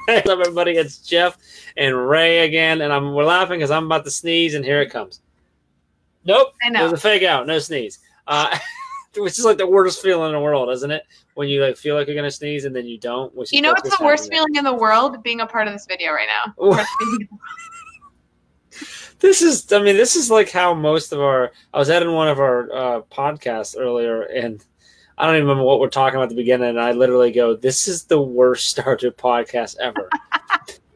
What's up, everybody? It's Jeff and Ray again, and we're laughing because I'm about to sneeze, and here it comes. Nope, I know. It was a fake out, no sneeze. Which is like the worst feeling in the world, isn't it? When you like feel like you're gonna sneeze and then you don't. You know what's the worst feeling in the world? Being a part of this video right now. This is like how most of our. I was editing one of our podcasts earlier, and I don't even remember what we're talking about at the beginning, and I literally go, "This is the worst start to a podcast ever."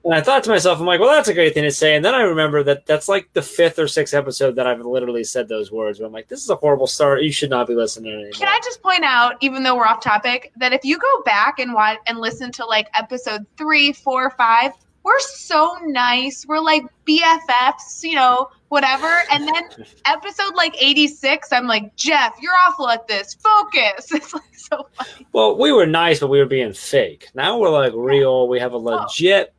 And I thought to myself, I'm like, well, that's a great thing to say. And then I remember that that's like the 5th or 6th episode that I've literally said those words. Where I'm like, this is a horrible start. You should not be listening anymore. Can I just point out, even though we're off topic, that if you go back and watch and listen to like episode 3, 4, 5, we're so nice. We're like BFFs, you know, whatever. And then episode like 86, I'm like, Jeff, you're awful at this. Focus. It's like so funny. Well, we were nice, but we were being fake. Now we're like real. We have a legit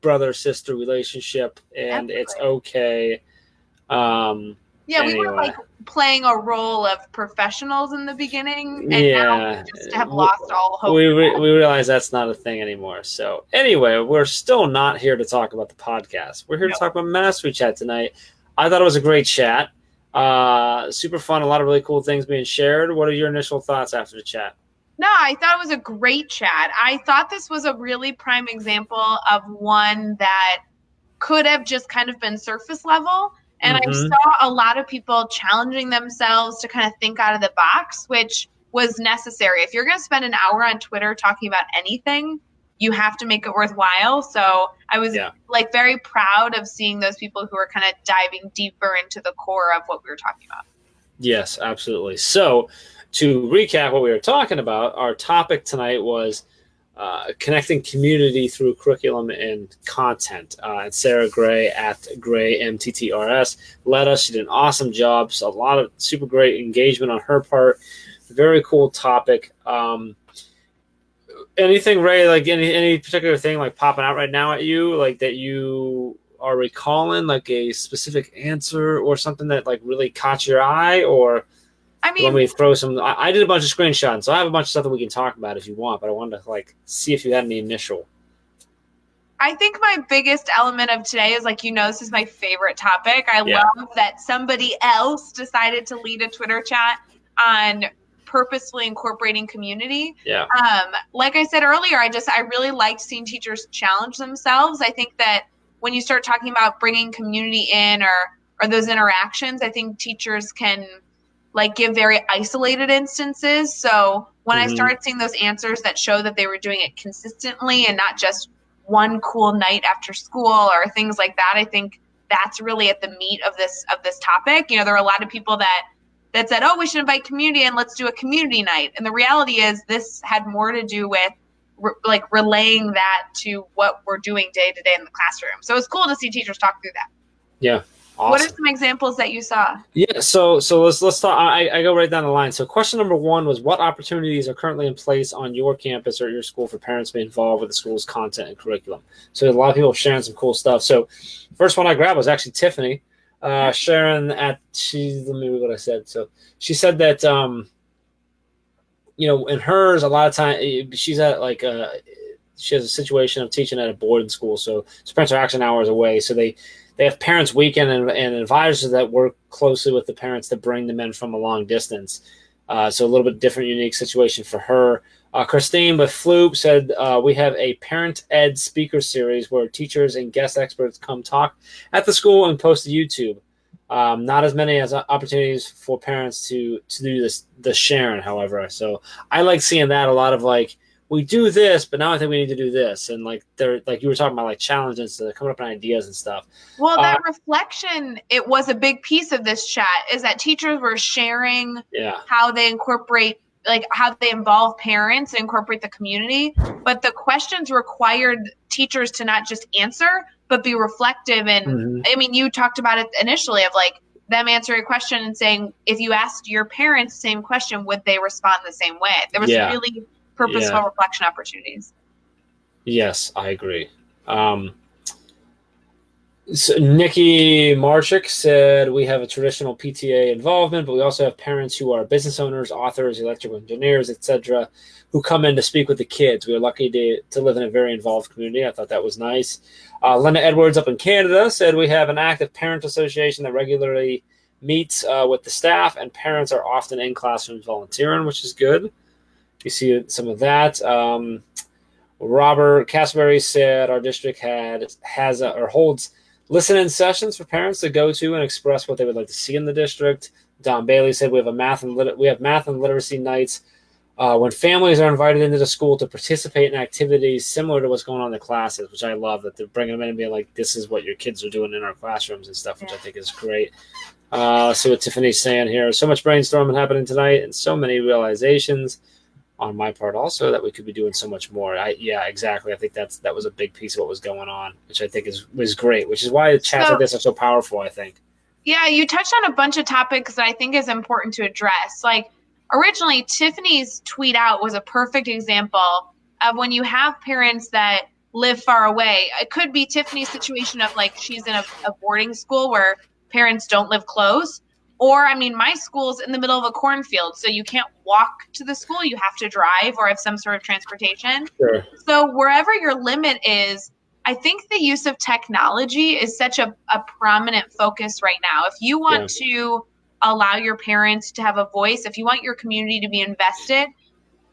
brother-sister relationship, and it's okay. We were like playing a role of professionals in the beginning, and now we just have lost all hope. We realize that's not a thing anymore. So anyway, we're still not here to talk about the podcast. We're here to talk about Mastery Chat tonight. I thought it was a great chat. Super fun. A lot of really cool things being shared. What are your initial thoughts after the chat? No, I thought it was a great chat. I thought this was a really prime example of one that could have just kind of been surface level. And I saw a lot of people challenging themselves to kind of think out of the box, which was necessary. If you're going to spend an hour on Twitter talking about anything, you have to make it worthwhile. So I was like very proud of seeing those people who are kind of diving deeper into the core of what we were talking about. Yes, absolutely. So to recap what we were talking about, our topic tonight was connecting community through curriculum and content. And Sarah Gray at Gray MTTRS led us. She did an awesome job. So a lot of super great engagement on her part. Very cool topic. Anything, Ray, like any particular thing like popping out right now at you, like that you are recalling, like a specific answer or something that like really caught your eye? Or I mean, let me throw some. I did a bunch of screenshots, so I have a bunch of stuff that we can talk about if you want. But I wanted to like see if you had any initial. I think my biggest element of today is like, this is my favorite topic. I love that somebody else decided to lead a Twitter chat on purposefully incorporating community. Yeah. Like I said earlier, I really liked seeing teachers challenge themselves. I think that when you start talking about bringing community in or those interactions, I think teachers can like give very isolated instances. So when I started seeing those answers that show that they were doing it consistently and not just one cool night after school or things like that, I think that's really at the meat of this topic. There are a lot of people that said, oh, we should invite community and let's do a community night. And the reality is this had more to do with relaying that to what we're doing day to day in the classroom. So it's cool to see teachers talk through that. Yeah. Awesome. What are some examples that you saw? Yeah, so let's talk. I go right down the line. So question number 1 was, what opportunities are currently in place on your campus or your school for parents to be involved with the school's content and curriculum? So a lot of people sharing some cool stuff. So first one I grabbed was actually Tiffany sharing let me read what I said. So she said that in hers a lot of time she's at like she has a situation of teaching at a boarding school, so parents are actually hours away, so they have parents weekend and advisors that work closely with the parents to bring them in from a long distance. So a little bit different, unique situation for her. Christine with Floop said, we have a parent ed speaker series where teachers and guest experts come talk at the school and post to YouTube. Not as many as opportunities for parents to do the sharing, however. So I like seeing that, a lot of like, we do this, but now I think we need to do this. And like they're like you were talking about, like challenges, so they're coming up with ideas and stuff. Well, that reflection, it was a big piece of this chat, is that teachers were sharing how they incorporate, like how they involve parents and incorporate the community. But the questions required teachers to not just answer, but be reflective. And I mean, you talked about it initially of like them answering a question and saying, if you asked your parents the same question, would they respond the same way? There was really purposeful reflection opportunities. Yes, I agree. So Nikki Marchik said we have a traditional PTA involvement, but we also have parents who are business owners, authors, electrical engineers, etc., who come in to speak with the kids. We are lucky to live in a very involved community. I thought that was nice. Linda Edwards up in Canada said we have an active parent association that regularly meets with the staff, and parents are often in classrooms volunteering, which is good. You see some of that. Robert Casberry said our district holds listen-in sessions for parents to go to and express what they would like to see in the district. Don Bailey said we have math and literacy nights when families are invited into the school to participate in activities similar to what's going on in the classes, which I love that they're bringing them in and being like, this is what your kids are doing in our classrooms and stuff, which I think is great. See what Tiffany's saying here. So much brainstorming happening tonight and so many realizations on my part also that we could be doing so much more. Yeah, exactly. I think that was a big piece of what was going on, which I think was great, which is why chats like this are so powerful, I think. Yeah, you touched on a bunch of topics that I think is important to address. Like originally, Tiffany's tweet out was a perfect example of when you have parents that live far away. It could be Tiffany's situation of like she's in a boarding school where parents don't live close. Or, I mean, my school's in the middle of a cornfield, so you can't walk to the school. You have to drive or have some sort of transportation. Sure. So wherever your limit is, I think the use of technology is such a prominent focus right now. If you want to allow your parents to have a voice, if you want your community to be invested,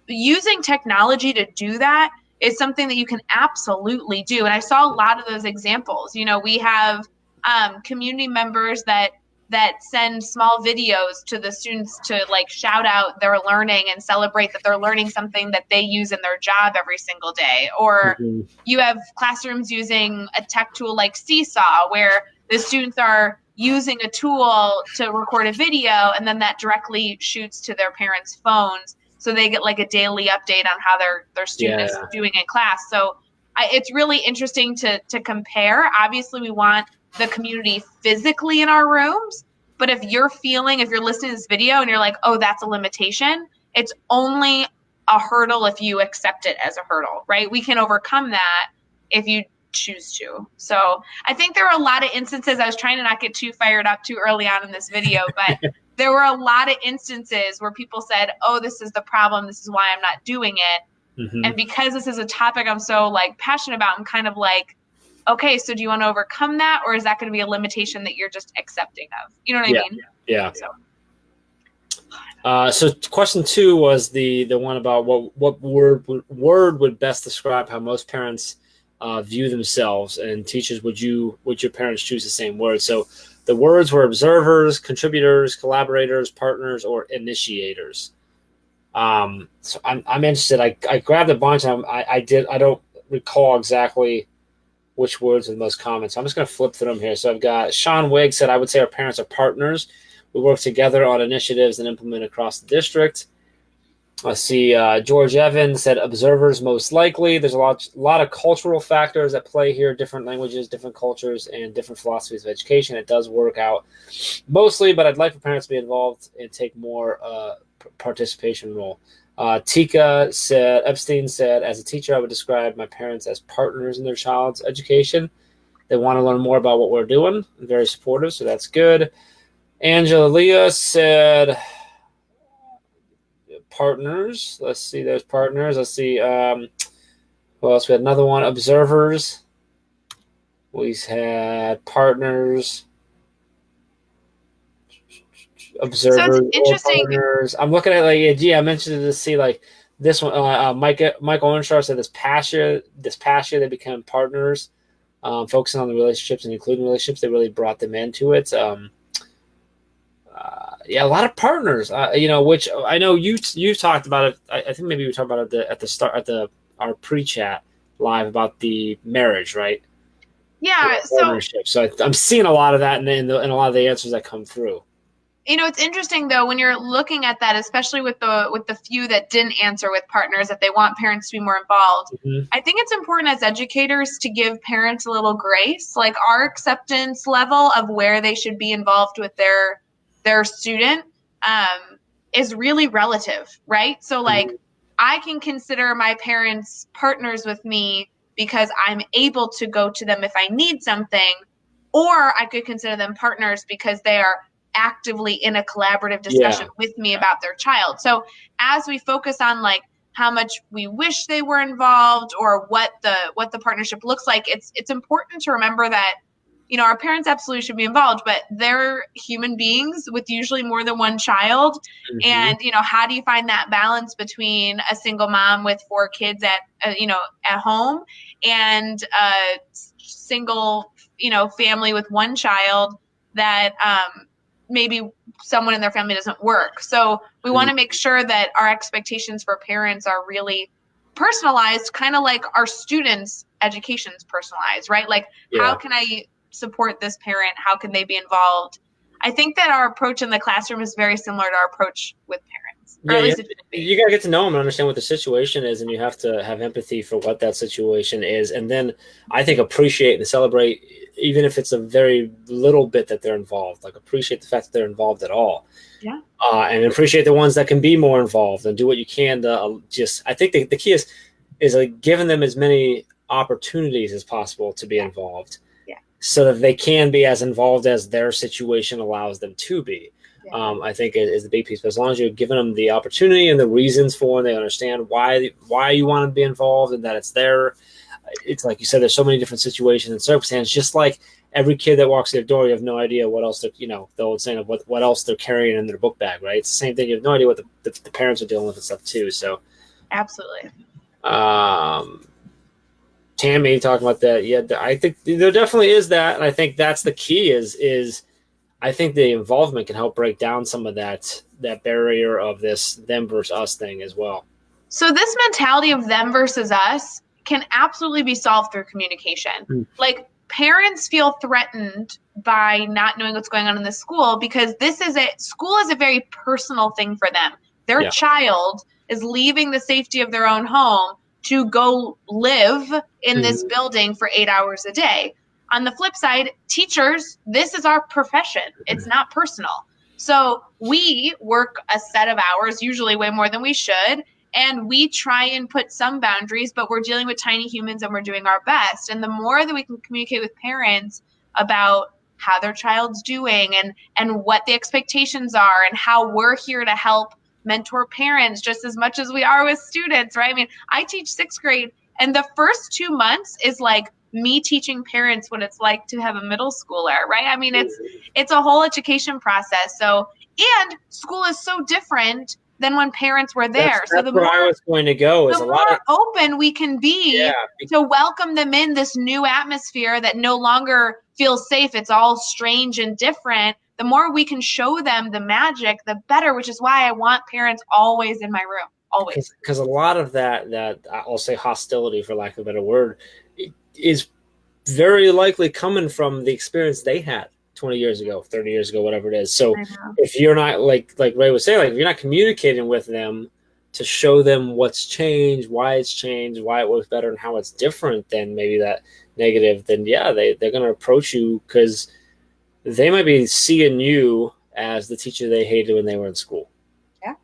using technology to do that is something that you can absolutely do. And I saw a lot of those examples. You know, we have community members that send small videos to the students to like shout out their learning and celebrate that they're learning something that they use in their job every single day. Or you have classrooms using a tech tool like Seesaw where the students are using a tool to record a video and then that directly shoots to their parents' phones. So they get like a daily update on how their student is doing in class. So it's really interesting to compare. Obviously, we want the community physically in our rooms. But if you're listening to this video and you're like, oh, that's a limitation, it's only a hurdle if you accept it as a hurdle, right? We can overcome that if you choose to. So I think there were a lot of instances, I was trying to not get too fired up too early on in this video, but there were a lot of instances where people said, oh, this is the problem. This is why I'm not doing it. Mm-hmm. And because this is a topic I'm so like passionate about, I'm kind of like, okay, so do you want to overcome that, or is that going to be a limitation that you're just accepting of? You know what I mean? Yeah. So question 2 was the one about what word would best describe how most parents view themselves, and teachers, would your parents choose the same word? So the words were observers, contributors, collaborators, partners, or initiators. So I'm interested. I grabbed a bunch. I don't recall exactly which words are the most common. So I'm just going to flip through them here. So I've got Sean Wigg said, I would say our parents are partners. We work together on initiatives and implement across the district. I see George Evans said observers most likely. There's a lot of cultural factors at play here, different languages, different cultures, and different philosophies of education. It does work out mostly, but I'd like for parents to be involved and take more participation role. Epstein said, as a teacher, I would describe my parents as partners in their child's education. They want to learn more about what we're doing. Very supportive, so that's good. Angela Leah said, partners. Let's see, there's partners. Let's see, who else? We had another one, observers. We had partners. Observers, so interesting. Partners. I'm looking at I'm interested to see like this one. Michael Owenshaw said this past year they became partners, focusing on the relationships and including relationships. They really brought them into it. A lot of partners. Which I know you talked about it. I think maybe we talked about it at the start our pre-chat live about the marriage, right? Yeah. So I'm seeing a lot of that in a lot of the answers that come through. It's interesting though when you're looking at that, especially with the few that didn't answer with partners, that they want parents to be more involved. Mm-hmm. I think it's important as educators to give parents a little grace, like our acceptance level of where they should be involved with their student is really relative, right? So like I can consider my parents partners with me because I'm able to go to them if I need something. or I could consider them partners because they are actively in a collaborative discussion with me about their child. So as we focus on like how much we wish they were involved or what the partnership looks like, it's important to remember that, you know, our parents absolutely should be involved, but they're human beings with usually more than one child. Mm-hmm. And, you know, how do you find that balance between a single mom with 4 kids at home and a single, you know, family with one child that maybe someone in their family doesn't work. So we want to make sure that our expectations for parents are really personalized, kind of like our students' education's personalized, right? Like, how can I support this parent? How can they be involved? I think that our approach in the classroom is very similar to our approach with parents. Or at least you got to get to know them and understand what the situation is, and you have to have empathy for what that situation is. And then I think appreciate and celebrate, even if it's a very little bit that they're involved, like appreciate the fact that they're involved at all. Yeah. And appreciate the ones that can be more involved and do what you can to I think the key is like giving them as many opportunities as possible to be involved. So that they can be as involved as their situation allows them to be. I think is the big piece. But as long as you're giving them the opportunity and the reasons for, and they understand why you want to be involved and that it's there. It's like you said, there's so many different situations and circumstances. Just like every kid that walks through the door, you have no idea what else the old saying of what else they're carrying in their book bag, right? It's the same thing. You have no idea what the parents are dealing with and stuff too. So, absolutely. Tammy talking about that. Yeah, I think there definitely is that. And I think that's the key is I think the involvement can help break down some of that barrier of this them versus us thing as well. So this mentality of them versus us can absolutely be solved through communication. Like parents feel threatened by not knowing what's going on in the school because school is a very personal thing for them. Their child is leaving the safety of their own home to go live in this building for 8 hours a day. On the flip side, teachers, this is our profession. It's not personal. So we work a set of hours, usually way more than we should, and we try and put some boundaries, but we're dealing with tiny humans and we're doing our best. And the more that we can communicate with parents about how their child's doing and what the expectations are and how we're here to help mentor parents just as much as we are with students, right? I mean, I teach 6th grade, and the first 2 months is like me teaching parents what it's like to have a middle schooler, right? I mean, it's a whole education process. So, and school is so different than when parents were there. That's so the more I was going to go is the more open we can be to welcome them in this new atmosphere that no longer feels safe. It's all strange and different. The more we can show them the magic, the better, which is why I want parents always in my room, always. Because a lot of that I'll say hostility, for lack of a better word, is very likely coming from the experience they had 20 years ago, 30 years ago, whatever it is. So if you're not, like Ray was saying, like if you're not communicating with them to show them what's changed, why it's changed, why it works better, and how it's different than maybe that negative, then they're going to approach you because they might be seeing you as the teacher they hated when they were in school. Yeah.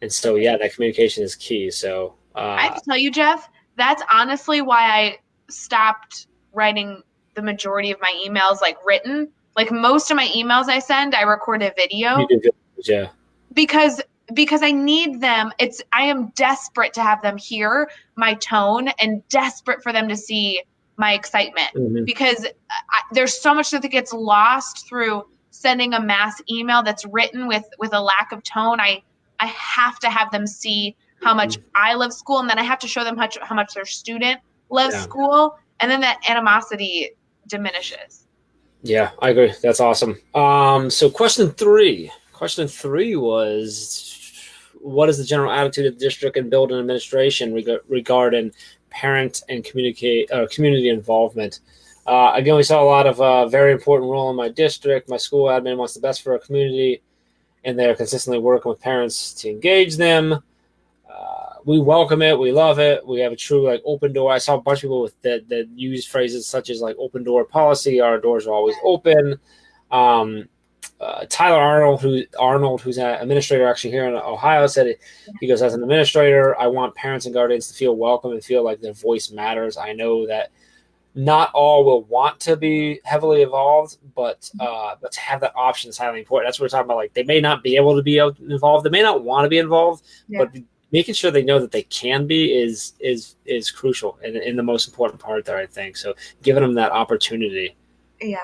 And so, that communication is key. So I have to tell you, Jeff, that's honestly why I stopped writing the majority of my emails like written. Like most of my emails I send, I record a video. Yeah. Because I need them. I am desperate to have them hear my tone and desperate for them to see my excitement because there's so much that gets lost through sending a mass email that's written with a lack of tone. I have to have them see how much I love school, and then I have to show them how much their student loves school, and then that animosity diminishes. Yeah, I agree. That's awesome. So question three was, what is the general attitude of the district and building administration regarding parent and community involvement? Again, we saw a lot of very important role in my district. My school admin wants the best for our community, and they're consistently working with parents to engage them. We welcome it. We love it. We have a true open door. I saw a bunch of people that use phrases such as open door policy. Our doors are always open. Tyler Arnold, who's an administrator actually here in Ohio, said he goes, as an administrator, I want parents and guardians to feel welcome and feel like their voice matters. I know that not all will want to be heavily involved, but to have that option is highly important. That's what we're talking about. Like, they may not be able to be involved, they may not want to be involved, but making sure they know that they can be is crucial and the most important part there, I think. So giving them that opportunity. Yeah.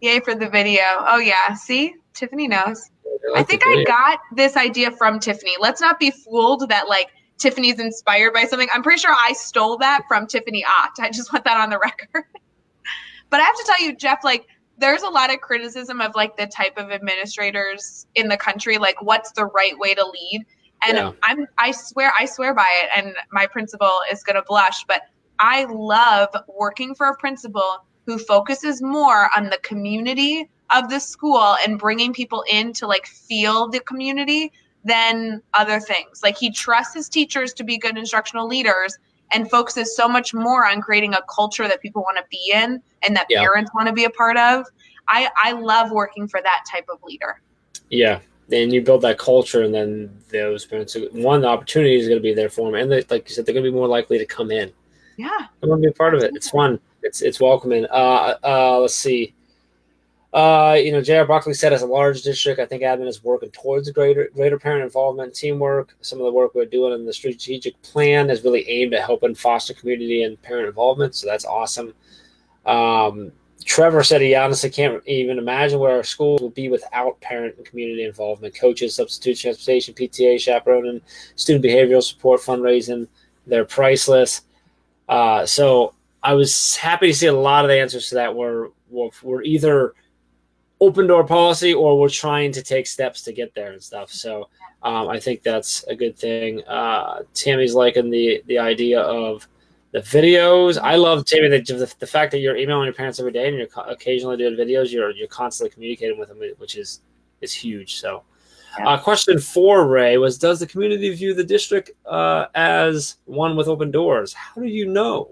Yay for the video. Oh yeah. See, Tiffany knows. Like I think I got this idea from Tiffany. Let's not be fooled that like Tiffany's inspired by something. I'm pretty sure I stole that from Tiffany Ott. I just want that on the record. But I have to tell you, Jeff, like there's a lot of criticism of like the type of administrators in the country, like what's the right way to lead. And I swear by it, and my principal is gonna blush, but I love working for a principal who focuses more on the community of the school and bringing people in to like feel the community than other things. Like he trusts his teachers to be good instructional leaders and focuses so much more on creating a culture that people want to be in and that parents want to be a part of. I love working for that type of leader. Yeah. And you build that culture, and then those parents, one, the opportunity is going to be there for them. And they, like you said, they're going to be more likely to come in. Yeah. I'm going to be a part of it. It's fun. It's welcoming. Let's see. J.R. Buckley said, as a large district, I think admin is working towards greater parent involvement and teamwork. Some of the work we're doing in the strategic plan is really aimed at helping foster community and parent involvement. So that's awesome. Trevor said he honestly can't even imagine where our schools will be without parent and community involvement. Coaches, substitute transportation, PTA, chaperoning, student behavioral support, fundraising. They're priceless. So I was happy to see a lot of the answers to that were either open door policy or we're trying to take steps to get there and stuff. So I think that's a good thing. Tammy's liking the idea of the videos. I love, Tammy, the fact that you're emailing your parents every day and you're occasionally doing videos. You're constantly communicating with them, which is huge. So question 4, Ray, was, does the community view the district as one with open doors? How do you know?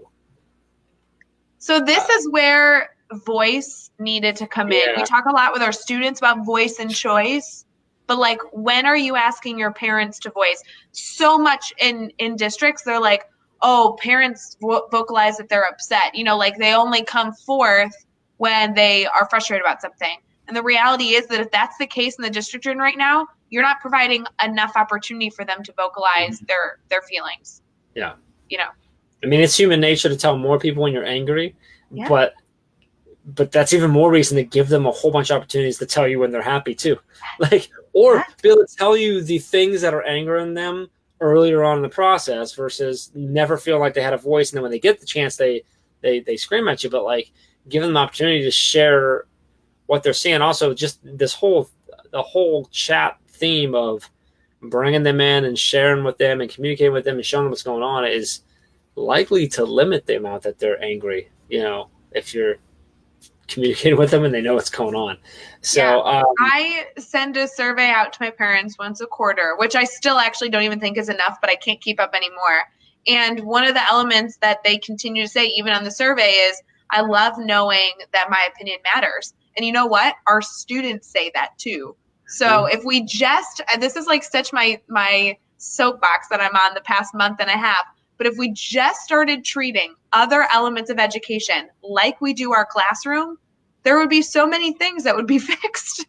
So this is where voice needed to come in. We talk a lot with our students about voice and choice, but like, when are you asking your parents to voice? So much in districts, they're like, oh, parents vocalize if they're upset. Like they only come forth when they are frustrated about something. And the reality is that if that's the case in the district you're in right now, you're not providing enough opportunity for them to vocalize their feelings. Yeah. I mean, it's human nature to tell more people when you're angry, but that's even more reason to give them a whole bunch of opportunities to tell you when they're happy too. Or be able to tell you the things that are angering them earlier on in the process versus never feel like they had a voice. And then when they get the chance, they scream at you, but like give them the opportunity to share what they're seeing. Also, just the whole chat theme of bringing them in and sharing with them and communicating with them and showing them what's going on is likely to limit the amount that they're angry, if you're communicating with them and they know what's going on. So I send a survey out to my parents once a quarter, which I still actually don't even think is enough, but I can't keep up anymore. And one of the elements that they continue to say, even on the survey, is, I love knowing that my opinion matters. And you know what? Our students say that too. So if we just, this is like such my soapbox that I'm on the past month and a half, but if we just started treating other elements of education like we do our classroom, there would be so many things that would be fixed.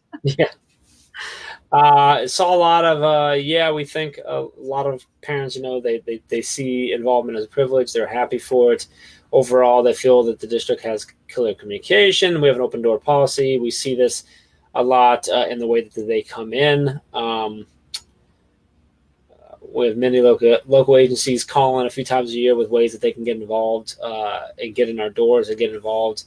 Saw a lot of, we think a lot of parents, they see involvement as a privilege. They're happy for it. Overall, they feel that the district has clear communication. We have an open door policy. We see this a lot in the way that they come in. We have many local agencies calling a few times a year with ways that they can get involved and get in our doors and get involved.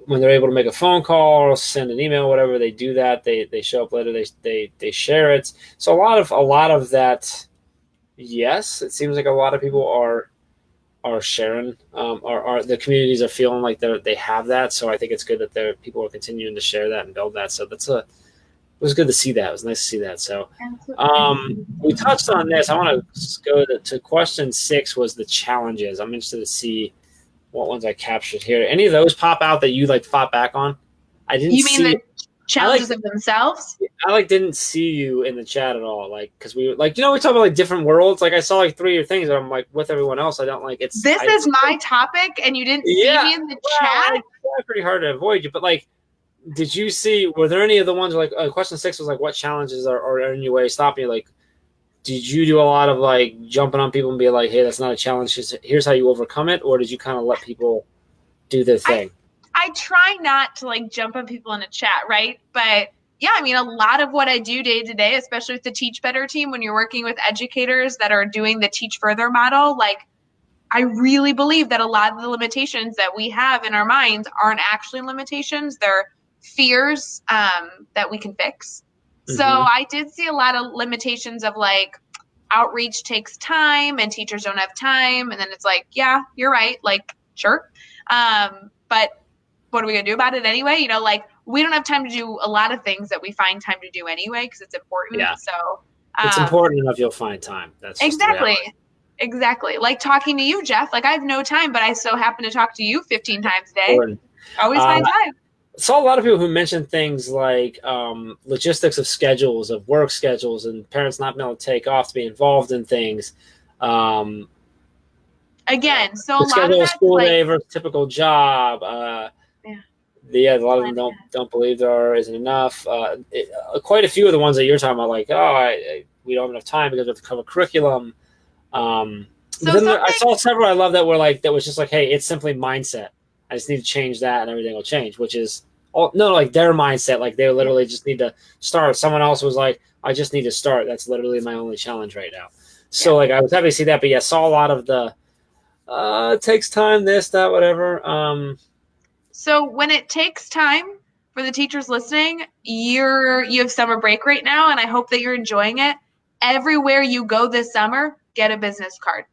When they're able to make a phone call or send an email, whatever, they do that. They show up later. They share it. So a lot of that. Yes, it seems like a lot of people are sharing. Or the communities are feeling like they have that. So I think it's good that people are continuing to share that and build that. So it was good to see that. It was nice to see that. So we touched on this. I want to go to question 6 was the challenges. I'm interested to see what ones I captured here. Any of those pop out that you fought back on? I didn't see. challenges of themselves. I didn't see you in the chat at all, because we we talk about different worlds. I saw 3 of your things, and I'm with everyone else. I don't it's. This is my topic, and you didn't see me in the chat. I tried pretty hard to avoid you, but did you see? Were there any of the ones question 6 was what challenges are in your way stopping you? Did you do a lot of jumping on people and be hey, that's not a challenge. Here's how you overcome it, or did you kind of let people do their thing? I try not to jump on people in a chat, right? But yeah, I mean, a lot of what I do day to day, especially with the Teach Better team, when you're working with educators that are doing the Teach Further model, I really believe that a lot of the limitations that we have in our minds aren't actually limitations. They're fears that we can fix. Mm-hmm. So I did see a lot of limitations of outreach takes time and teachers don't have time. And then it's yeah, you're right. Sure. But what are we going to do about it anyway? We don't have time to do a lot of things that we find time to do anyway because it's important. Yeah. So it's important enough you'll find time. That's exactly. Like talking to you, Jeff. I have no time, but I so happen to talk to you 15 times a day. Always find time. I saw a lot of people who mentioned things logistics of schedules, of work schedules, and parents not being able to take off to be involved in things. Again, so a lot of that school day versus typical job. A lot of them don't believe there isn't enough. Quite a few of the ones that you're talking about, we don't have enough time because we have to cover curriculum. I saw several I love that were that was just hey, it's simply mindset. I just need to change that and everything will change, which is their mindset. They literally just need to start. Someone else was I just need to start. That's literally my only challenge right now. So I was happy to see that, but saw a lot of the it takes time, this, that, whatever. So when it takes time for the teachers listening, you have summer break right now, and I hope that you're enjoying it. Everywhere you go this summer, get a business card.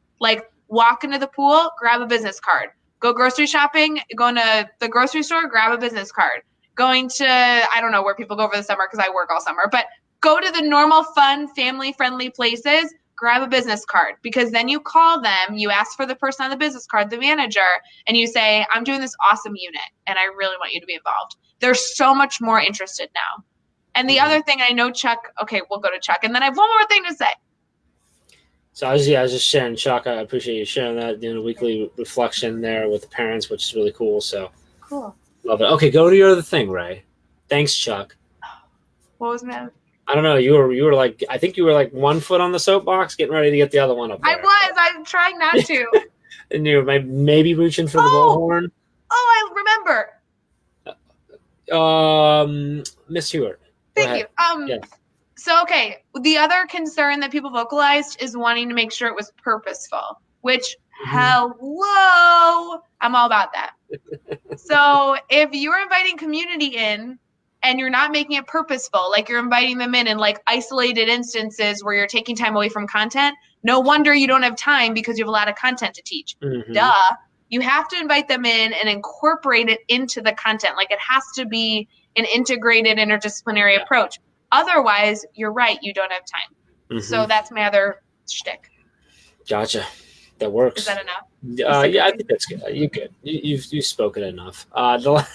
Walk into the pool, grab a business card. Go grocery shopping, going to the grocery store, grab a business card. Going to, I don't know where people go over the summer because I work all summer, but go to the normal, fun, family-friendly places, grab a business card, because then you call them, you ask for the person on the business card, the manager, and you say, I'm doing this awesome unit, and I really want you to be involved. They're so much more interested now. And the other thing, I know Chuck, okay, we'll go to Chuck, and then I have one more thing to say. So I was just sharing, Chuck. I appreciate you sharing that, doing a weekly reflection there with the parents, which is really cool. So cool. Love it. Okay, go to your other thing, Ray. Thanks, Chuck. What was that? I don't know. You were I think you were 1 foot on the soapbox, getting ready to get the other one up there. I was. I'm trying not to. And you were maybe reaching for the bullhorn. Oh, I remember. Miss Hewitt. Thank you. Yes. So, okay, the other concern that people vocalized is wanting to make sure it was purposeful, which, hello, I'm all about that. So if you're inviting community in and you're not making it purposeful, you're inviting them in isolated instances where you're taking time away from content, no wonder you don't have time because you have a lot of content to teach. Mm-hmm. Duh. You have to invite them in and incorporate it into the content. It has to be an integrated interdisciplinary approach. Otherwise, you're right, you don't have time. Mm-hmm. So that's my other shtick. Gotcha. That works. Is that enough? Yeah, I think that's good. You're good. You've spoken enough. The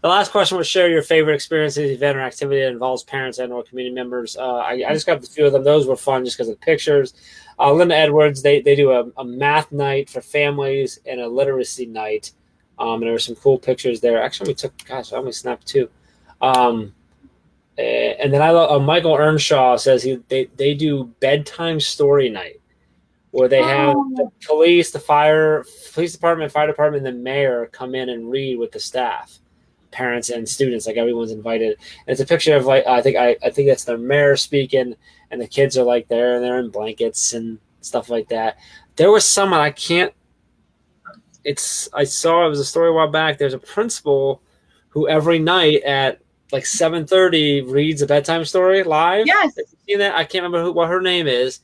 last question was share your favorite experiences, event, or activity that involves parents and or community members. I just got a few of them. Those were fun just because of the pictures. Linda Edwards, they do a math night for families and a literacy night. And there were some cool pictures there. Actually, I only snapped 2. And then I love Michael Earnshaw says they do bedtime story night where they have the police, the police department, fire department, and the mayor come in and read with the staff, parents and students. Everyone's invited. And it's a picture of I think that's the mayor speaking, and the kids are there and they're in blankets and stuff like that. There was someone I saw it was a story a while back. There's a principal who every night at 7:30 reads a bedtime story live. Yes. Have you seen that? I can't remember what her name is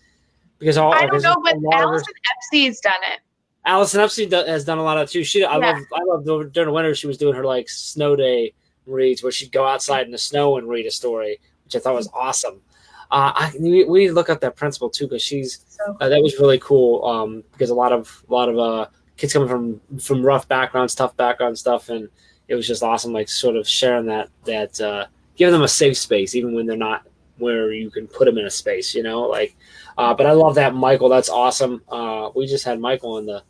because I don't know, but Allison Epstein's done it. Allison Epstein has done a lot of it too. I love during the winter she was doing her snow day reads where she'd go outside in the snow and read a story, which I thought was awesome. We need to look up that principal too because she's that was really cool because a lot of kids coming from rough backgrounds, tough background stuff, and it was just awesome, sort of sharing that give them a safe space, even when they're not where you can put them in a space, like, but I love that, Michael. That's awesome. We just had Michael on the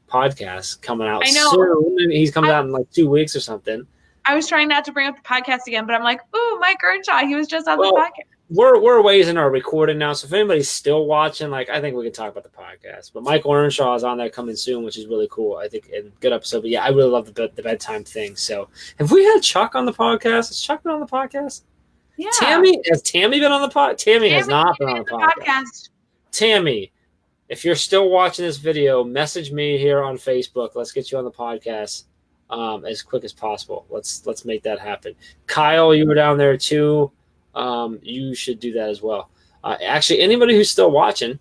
podcast coming out soon, and he's coming out in like 2 weeks or something. I was trying not to bring up the podcast again, but I'm like, ooh, Mike Earnshaw, he was just on the podcast. We're ways in our recording now, so if anybody's still watching, like, I think we can talk about the podcast. But Michael Earnshaw is on there coming soon, which is really cool. I think, and good episode. But yeah, I really love the bedtime thing. So have we had Chuck on the podcast? Has Chuck been on the podcast? Yeah. Has Tammy been on the podcast? Tammy has not been on the podcast. Tammy, if you're still watching this video, message me here on Facebook. Let's get you on the podcast as quick as possible. Let's make that happen. Kyle, you were down there too. You should do that as well. Actually, anybody who's still watching,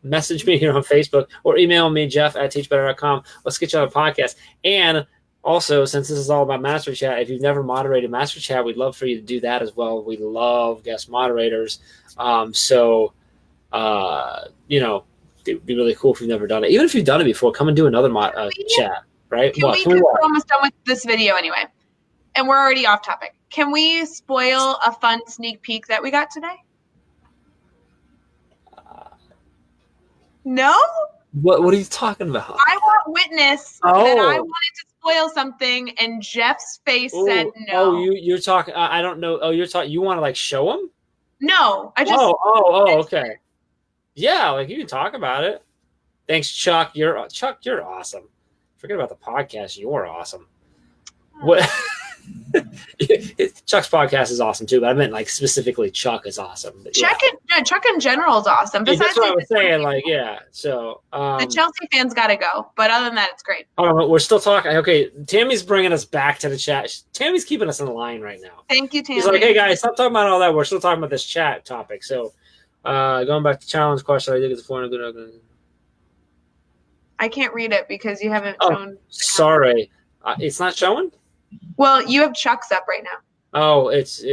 message me here on Facebook or email me, jeff@teachbetter.com. Let's get you on the podcast. And also, since this is all about Master Chat, if you've never moderated Master Chat, we'd love for you to do that as well. We love guest moderators. It'd be really cool if you've never done it. Even if you've done it before, come and do another chat, right? We're almost done with this video anyway, and we're already off topic. Can we spoil a fun sneak peek that we got today? No? What are you talking about? I want witness that I wanted to spoil something, and Jeff's face said no. Oh, you're talking. I don't know. Oh, you're talking. You want to like show him? No, I just. Okay. Yeah, like you can talk about it. Thanks, Chuck. You're awesome. Forget about the podcast. You're awesome. What? Chuck's podcast is awesome too, but I meant like specifically Chuck is awesome. Chuck in general is awesome. Besides, that's what I was saying. Like, yeah. So the Chelsea fans got to go, but other than that, it's great. Oh, we're still talking. Okay, Tammy's bringing us back to the chat. Tammy's keeping us in line right now. Thank you, Tammy. He's like, hey guys, stop talking about all that. We're still talking about this chat topic. So, going back to challenge question, I think it's good. I can't read it because you haven't shown. Sorry, it's not showing. Well, you have Chuck's up right now. Oh, it's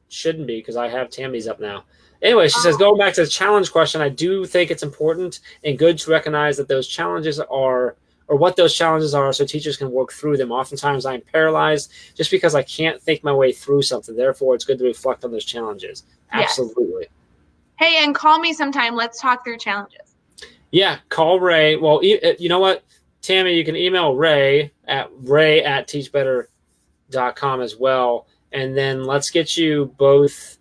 shouldn't be because I have Tammy's up now. Anyway, she says, going back to the challenge question, I do think it's important and good to recognize that those challenges are, or what those challenges are, so teachers can work through them. Oftentimes I'm paralyzed just because I can't think my way through something. Therefore, it's good to reflect on those challenges. Absolutely. Yes. Hey, and call me sometime. Let's talk through challenges. Yeah, call Ray. Well, you know what, Tammy, you can email Ray at teachbetter.com as well, and then let's get you both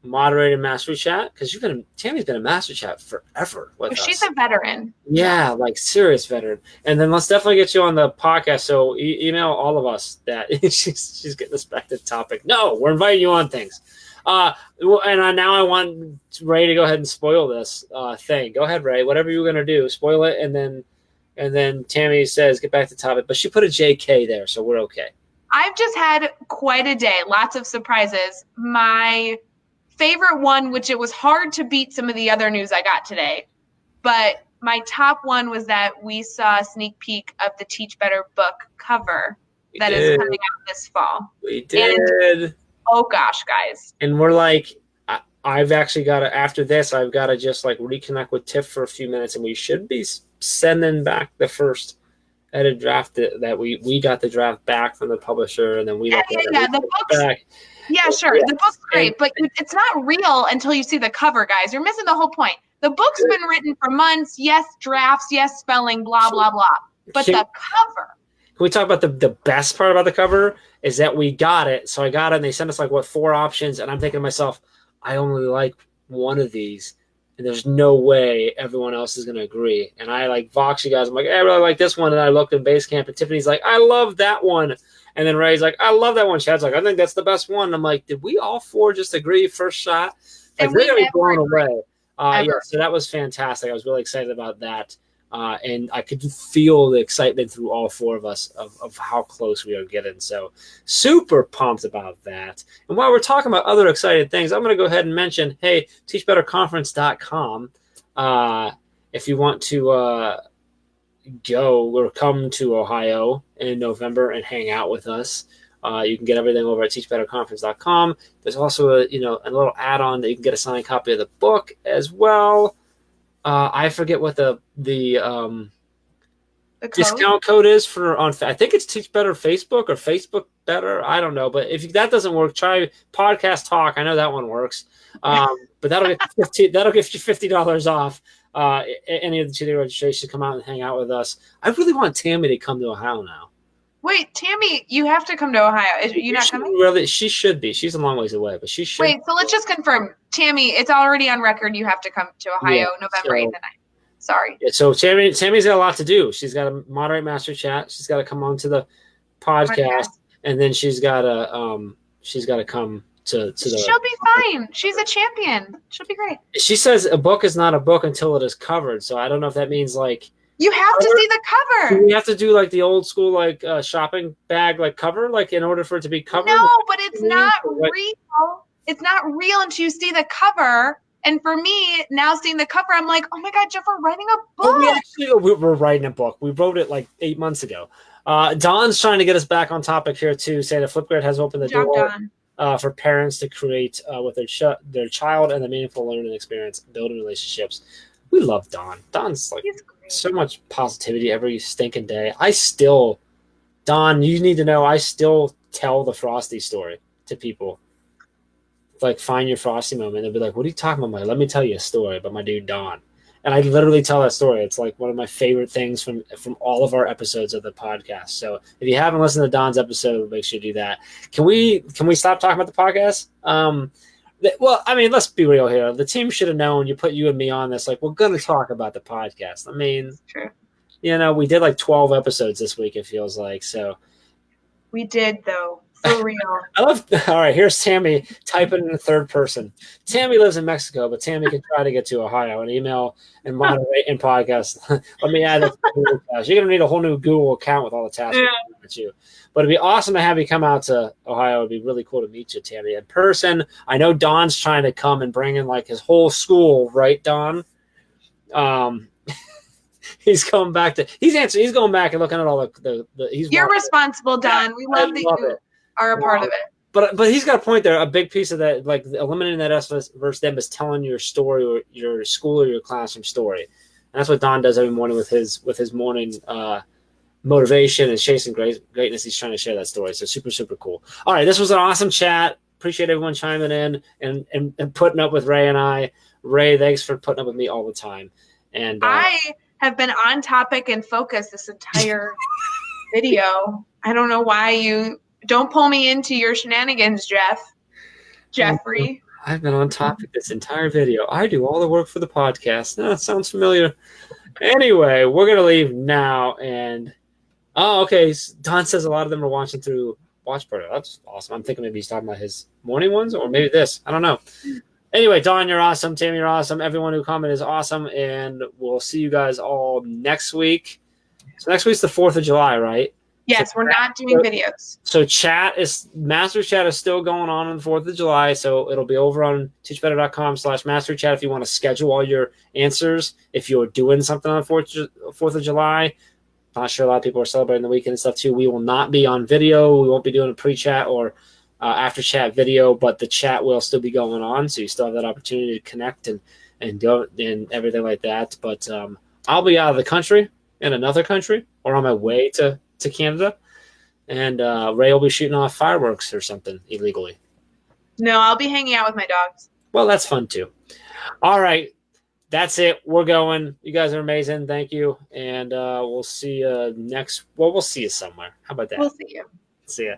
moderated Master Chat because Tammy's been a Master Chat forever with us. She's a veteran. Yeah, like serious veteran. And then let's definitely get you on the podcast. So email all of us that she's getting us back to the topic. No, we're inviting you on things. Now I want Ray to go ahead and spoil this thing. Go ahead, Ray. Whatever you're gonna do, spoil it, and then Tammy says get back to the topic. But she put a JK there, so we're okay. I've just had quite a day. Lots of surprises. My favorite one, which it was hard to beat some of the other news I got today, but my top one was that we saw a sneak peek of the Teach Better book cover that is coming out this fall. We did. And, oh gosh, guys. And we're like, I've actually got to, after this, I've got to just like reconnect with Tiff for a few minutes, and we should be sending back the first edited draft that we got the draft back from the publisher, and then we the book's back. Yeah, sure. Yeah. The book's great, but it's not real until you see the cover, guys. You're missing the whole point. The book's been written for months. Yes, drafts. Yes, spelling. Blah blah blah. But the cover. Can we talk about the best part about the cover is that we got it. So I got it, and they sent us like 4 options, and I'm thinking to myself, I only like one of these. And there's no way everyone else is going to agree. And I like Vox you guys. I'm like, hey, I really like this one. And I looked in Basecamp, and Tiffany's like, I love that one. And then Ray's like, I love that one. Chad's like, I think that's the best one. I'm like, did we all 4 just agree first shot? Like, we're going to be blown away. Yeah, so that was fantastic. I was really excited about that. And I could feel the excitement through all 4 of us of how close we are getting. So super pumped about that. And while we're talking about other exciting things, I'm going to go ahead and mention, hey, teachbetterconference.com. If you want to go or come to Ohio in November and hang out with us, you can get everything over at teachbetterconference.com. There's also a little add-on that you can get a signed copy of the book as well. I forget what the discount code is for I think it's Teach Better Facebook or Facebook better. I don't know, but if that doesn't work, try Podcast Talk. I know that one works. But that'll get that'll give you $50 off any of the 2-day registrations. Come out and hang out with us. I really want Tammy to come to Ohio now. Wait, Tammy, you have to come to Ohio. Are you not coming? Really, she should be. She's a long ways away, but she should. Wait, so let's just confirm. Tammy, it's already on record. You have to come to Ohio November 8th and 9th. Sorry. Yeah, so Tammy's got a lot to do. She's got to moderate Master Chat. She's got to come on to the podcast, and then she's got to come to the. She'll be fine. She's a champion. She'll be great. She says a book is not a book until it is covered. So I don't know if that means like. You have to see the cover. Do we have to do like the old school like shopping bag like cover like in order for it to be covered? No, but it's not real. It's not real until you see the cover. And for me, now seeing the cover, I'm like, oh my God, Jeff, we're writing a book. We're writing a book. We wrote it like 8 months ago. Don's trying to get us back on topic here too, saying that Flipgrid has opened the door for parents to create with their child and the meaningful learning experience, building relationships. We love Don. Don's like so much positivity every stinking day. Don, you need to know, I still tell the Frosty story to people. Like, find your Frosty moment. They'll be like, what are you talking about? Let me tell you a story about my dude Don. And I literally tell that story. It's like one of my favorite things from all of our episodes of the podcast. So if you haven't listened to Don's episode, make sure you do that. Can we stop talking about the podcast? Well, I mean, let's be real here. The team should have known. You put you and me on this. Like, we're going to talk about the podcast. I mean, true. We did like 12 episodes this week, it feels like. So we did, though. For real. All right, here's Tammy typing in the third person. Tammy lives in Mexico, but Tammy can try to get to Ohio and email and moderate and podcast. Let me add that to the Google task. You're going to need a whole new Google account with all the tasks at you. But it'd be awesome to have you come out to Ohio. It'd be really cool to meet you, Tammy, in person. I know Don's trying to come and bring in like his whole school, right, Don? He's coming back he's going back and looking at all You're responsible, Don. We love that you are a part of it. But he's got a point there. A big piece of that, like eliminating that us versus them, is telling your story or your school or your classroom story. And that's what Don does every morning with his morning motivation and chasing greatness. He's trying to share that story. So super, super cool. All right, this was an awesome chat. Appreciate everyone chiming in and putting up with Ray and I. Ray, thanks for putting up with me all the time. And I have been on topic and focused this entire video. I don't know why you don't pull me into your shenanigans, Jeffrey. I've been on topic this entire video. I do all the work for the podcast. That sounds familiar. Anyway, we're going to leave now. And, okay. Don says a lot of them are watching through Watch Party. That's awesome. I'm thinking maybe he's talking about his morning ones or maybe this. I don't know. Anyway, Don, you're awesome. Tammy, you're awesome. Everyone who commented is awesome. And we'll see you guys all next week. So next week's the 4th of July, right? Yes, we're not doing videos. So Master Chat is still going on the 4th of July. So it'll be over on teachbetter.com/Master Chat if you want to schedule all your answers. If you're doing something on the 4th of July, not sure a lot of people are celebrating the weekend and stuff too. We will not be on video. We won't be doing a pre-chat or after chat video, but the chat will still be going on. So you still have that opportunity to connect and go and everything like that. But I'll be out of the country in another country or on my way to Canada, and Ray will be shooting off fireworks or something illegally. No, I'll be hanging out with my dogs. Well, that's fun too. All right, that's it. We're going. You guys are amazing. Thank you, and we'll see you we'll see you somewhere. How about that? We'll see you. See ya.